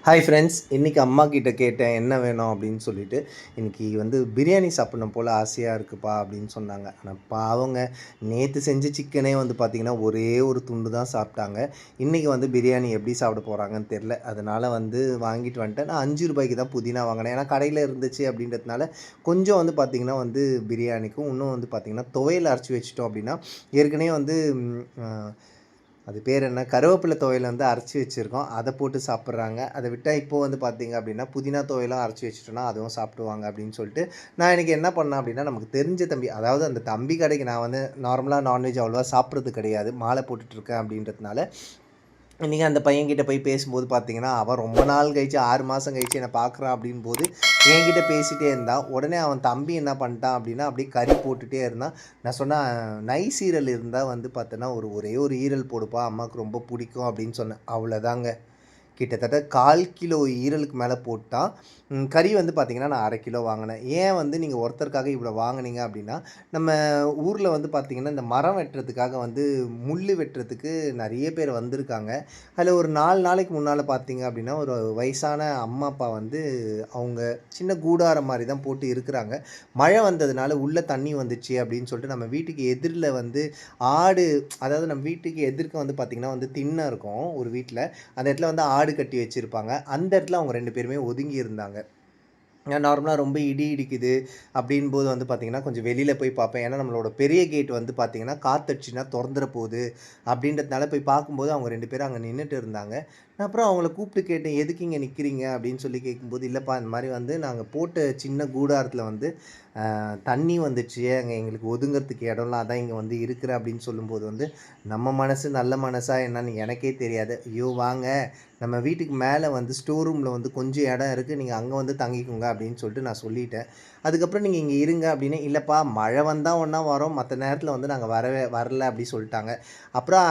Hi friends, இன்றைக்கி அம்மா கிட்ட கேட்டேன் என்ன வேணும் அப்படின்னு சொல்லிட்டு. இன்றைக்கி வந்து பிரியாணி சாப்பிடணும் போல் ஆசையாக இருக்குப்பா அப்படின்னு சொன்னாங்க. ஆனால் பாவங்க, நேற்று செஞ்ச சிக்கனே வந்து பார்த்திங்கன்னா ஒரே ஒரு துண்டு தான் சாப்பிட்டாங்க. இன்றைக்கி வந்து பிரியாணி எப்படி சாப்பிட போகிறாங்கன்னு தெரில. அதனால் வந்து வாங்கிட்டு வந்துட்டேன். நான் ₹5 தான் புதினா வாங்கினேன். ஏன்னா கடையில் இருந்துச்சு அப்படின்றதுனால கொஞ்சம் வந்து பார்த்திங்கன்னா வந்து பிரியாணிக்கும் இன்னும் வந்து பார்த்திங்கன்னா துவையல் அரைச்சி வச்சிட்டோம் அப்படின்னா ஏற்கனவே வந்து அது பேர் என்ன, கருவேப்பிலை துவையல் வந்து அரைச்சி வச்சுருக்கோம். அதை போட்டு சாப்பிட்றாங்க. அதை விட்டால் இப்போது வந்து பார்த்திங்க அப்படின்னா புதினா துவையலும் அரைச்சி வச்சுட்டோன்னா அதுவும் சாப்பிடுவாங்க அப்படின்னு சொல்லிட்டு நான் இன்றைக்கி என்ன பண்ணேன் அப்படின்னா, நமக்கு தெரிஞ்ச தம்பி, அதாவது அந்த தம்பி கடைக்கு நான் வந்து நார்மலாக நான்வெஜ் அவ்வளோவா சாப்பிட்றது கிடையாது. மாலை போட்டுட்ருக்கேன் அப்படின்றதுனால இன்றைக்கி அந்த பையன்கிட்ட போய் பேசும்போது பார்த்தீங்கன்னா, அவன் ரொம்ப நாள் கழிச்சு 6 மாதம் கழிச்சு என்னை பார்க்குறான் அப்படின்போது என்கிட்ட பேசிகிட்டே இருந்தான். உடனே அவன் தம்பி என்ன பண்ணிட்டான் அப்படின்னா, அப்படியே கறி போட்டுகிட்டே இருந்தான். நான் சொன்னேன், நைஸ் ஈரல் இருந்தால் வந்து பார்த்தோன்னா ஒரே ஒரு ஈரல் போடுப்பா, அம்மாவுக்கு ரொம்ப பிடிக்கும் அப்படின்னு சொன்னேன். அவ்வளோதாங்க. கிட்டத்தட்ட 1/4 கிலோ ஈரலுக்கு மேலே போட்டான். கறி வந்து பார்த்திங்கன்னா நான் 1/2 கிலோ வாங்கினேன். ஏன் வந்து நீங்கள் ஒருத்தருக்காக இவ்வளோ வாங்கினீங்க அப்படின்னா, நம்ம ஊரில் வந்து பார்த்திங்கன்னா இந்த மரம் வெட்டுறதுக்காக வந்து முள் வெட்டுறதுக்கு நிறைய பேர் வந்திருக்காங்க. அதில் ஒரு 4 நாளைக்கு முன்னால் பார்த்திங்க அப்படின்னா, ஒரு வயசான அம்மா அப்பா வந்து அவங்க சின்ன கூடாரம் மாதிரி தான் போட்டு இருக்கிறாங்க. மழை வந்ததுனால உள்ளே தண்ணி வந்துச்சு அப்படின்னு சொல்லிட்டு நம்ம வீட்டுக்கு எதிரில் வந்து ஆடு, அதாவது நம்ம வீட்டுக்கு எதிர்க்க வந்து பார்த்திங்கன்னா வந்து திண்ணை இருக்கும் ஒரு வீட்டில். அந்த இடத்துல வந்து ஆடு கட்டி வச்சுருப்பாங்க. அந்த இடத்துல அவங்க 2 பேருமே ஒதுங்கி இருந்தாங்க. நார்மலாக ரொம்ப இடி இடிக்குது அப்படின்போது வந்து பார்த்திங்கன்னா கொஞ்சம் வெளியில் போய் பார்ப்பேன். ஏன்னா நம்மளோட பெரிய கேட் வந்து பார்த்திங்கன்னா காற்றடிச்சுன்னா தொறந்துட போகுது அப்படின்றதுனால போய் பார்க்கும்போது அவங்க 2 பேரும் அங்கே நின்றுட்டு இருந்தாங்க. நான் அப்புறம் அவங்கள கூப்பிட்டு கேட்டேன், எதுக்கு இங்கே நிற்கிறீங்க அப்படின்னு சொல்லி கேட்கும்போது, இல்லைப்பா இந்த மாதிரி வந்து நாங்கள் போட்ட சின்ன கூடாரத்தில் வந்து தண்ணி வந்துச்சு, அங்கே எங்களுக்கு ஒதுங்கிறதுக்கு இடம்லாம் அதான் இங்கே வந்து இருக்கிறேன் அப்படின்னு சொல்லும்போது வந்து நம்ம மனசு நல்ல மனசா என்னன்னு எனக்கே தெரியாது. ஐயோ வாங்க, நம்ம வீட்டுக்கு மேலே வந்து ஸ்டோர் ரூமில் வந்து கொஞ்சம் இடம் இருக்குது, நீங்கள் அங்கே வந்து தங்கிக்கோங்க அப்படின்னு சொல்லிட்டு நான் சொல்லிட்டேன். அதுக்கப்புறம் நீங்கள் இங்கே இருங்க அப்படின்னு, இல்லைப்பா மழை வந்தால் ஒன்றா வரோம், மற்ற நேரத்தில் வந்து நாங்கள் வரல அப்படி சொல்லிட்டாங்க. அப்புறம்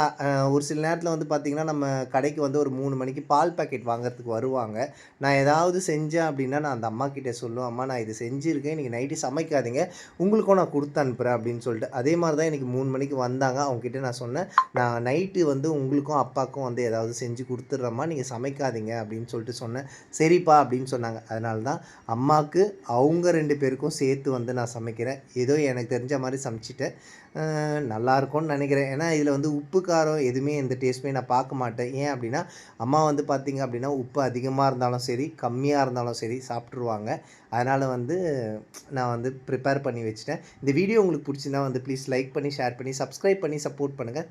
ஒரு சில நேரத்தில் வந்து பார்த்திங்கன்னா நம்ம கடைக்கு வந்து ஒரு 3 மணிக்கு பால் பாக்கெட் வாங்குறதுக்கு வருவாங்க. நான் ஏதாவது செஞ்சேன் அப்படின்னா நான் அந்த அம்மாக்கிட்ட சொல்லுவேன், அம்மா நான் இது செஞ்சுருக்கேன், இன்றைக்கி நைட்டு சமைக்காதீங்க, உங்களுக்கும் நான் கொடுத்து அனுப்புகிறேன் அப்படின்னு சொல்லிட்டு. அதே மாதிரி தான் இன்றைக்கி 3 மணிக்கு வந்தாங்க. அவங்கக்கிட்ட நான் சொன்னேன், நான் நைட்டு வந்து உங்களுக்கும் அப்பாவுக்கும் வந்து ஏதாவது செஞ்சு கொடுத்துட்றேம்மா, நீங்கள் சமைக்காதீங்க அப்படின்னு சொல்லிட்டு சொன்னேன். சரிப்பா அப்படின்னு சொன்னாங்க. அதனால தான் அம்மாவுக்கு அவங்க 2 பேருக்கும் சேர்த்து வந்து நான் சமைக்கிறேன். ஏதோ எனக்கு தெரிஞ்ச மாதிரி சமைச்சிட்டேன். நல்லாயிருக்கும்னு நினைக்கிறேன். ஏன்னா இதில் வந்து உப்பு காரம் எதுவுமே எந்த டேஸ்ட்டுமே நான் பார்க்க மாட்டேன். ஏன் அப்படின்னா, அம்மா வந்து பார்த்திங்க அப்படின்னா உப்பு அதிகமாக இருந்தாலும் சரி, கம்மியாக இருந்தாலும் சரி சாப்பிட்ருவாங்க. அதனால் வந்து நான் வந்து ப்ரிப்பேர் பண்ணி வச்சுட்டேன். இந்த வீடியோ உங்களுக்கு பிடிச்சிருந்தா வந்து ப்ளீஸ் லைக் பண்ணி, ஷேர் பண்ணி, சப்ஸ்கிரைப் பண்ணி சப்போர்ட் பண்ணுங்கள்.